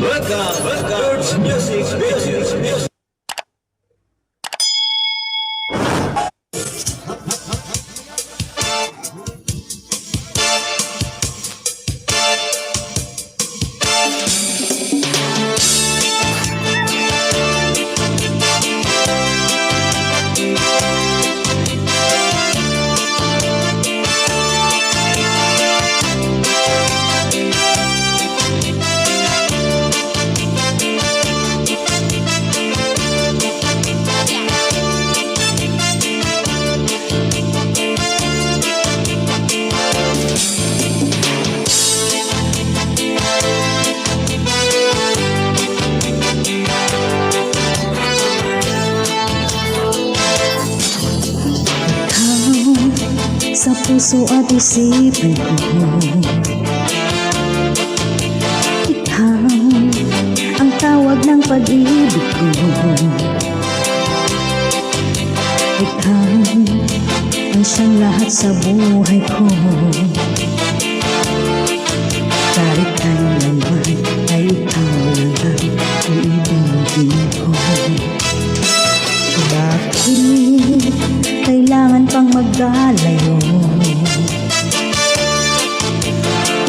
Welcome, music. Sa puso at isipan ko, ikaw ang tawag ng pag-ibig ko. Ikaw ang siyang lahat sa buhay ko. Kahit kailanman ay ikaw lang ang iibigin ko. Bakit kailangan pang magkalayo?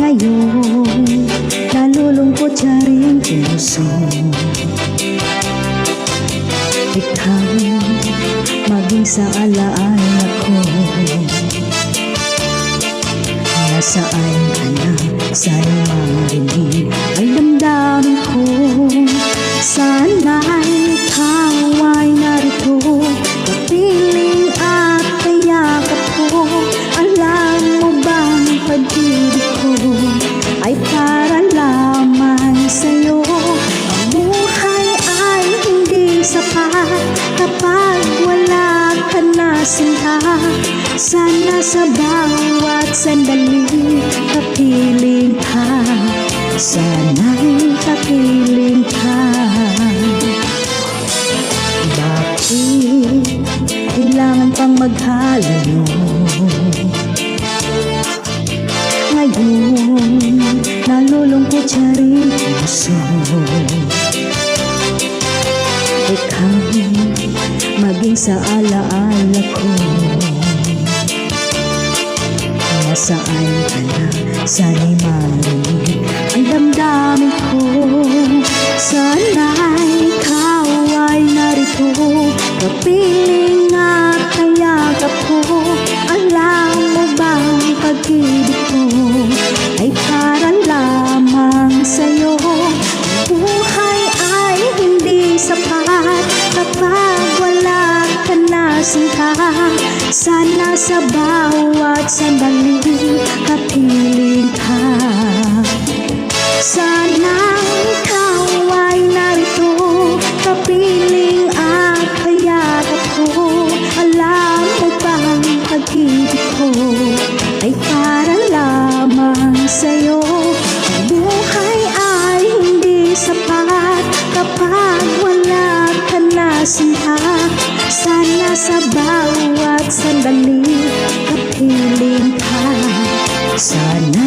Ngayon, nalulungkot siya rin puso. Ikaw, maging sa alaala ko. Nasaan ka na, sa'yo marinig ang damdamin ko. Sana'y ikaw ay narito, kapiling at kayakap ko. Alam mo bang pag-ibig ko ay para lamang sa'yo? Ang buhay ay hindi sapat kapag wala ka na sinta. Sana sa bawat sandali kapiling ka, sana'y kapiling ka. Bakit kailangan pang maghalayo? Ngayon, nalulungkot siya rin puso. Ikaw, maging sa alaala ko. Nasaan ka na, sana'y marinig ang damdamin ko. Sana'y ikaw ay narito, kapiling at kayakap ko. Alam mo bang pag-ibig ko ay para lamang sa'yo? Buhay ay hindi sapat kapag wala ka na sinta. Sana sa bawat sandali kapiling ka. Sana ikaw ay narito, kapiling at kayakap ko. Alam mo bang pag-ibig ko ay para lamang sa'yo? Ang buhay ay hindi sapat kapag wala ka na sinta. Sana sa bawat sandali kapiling ka. Sana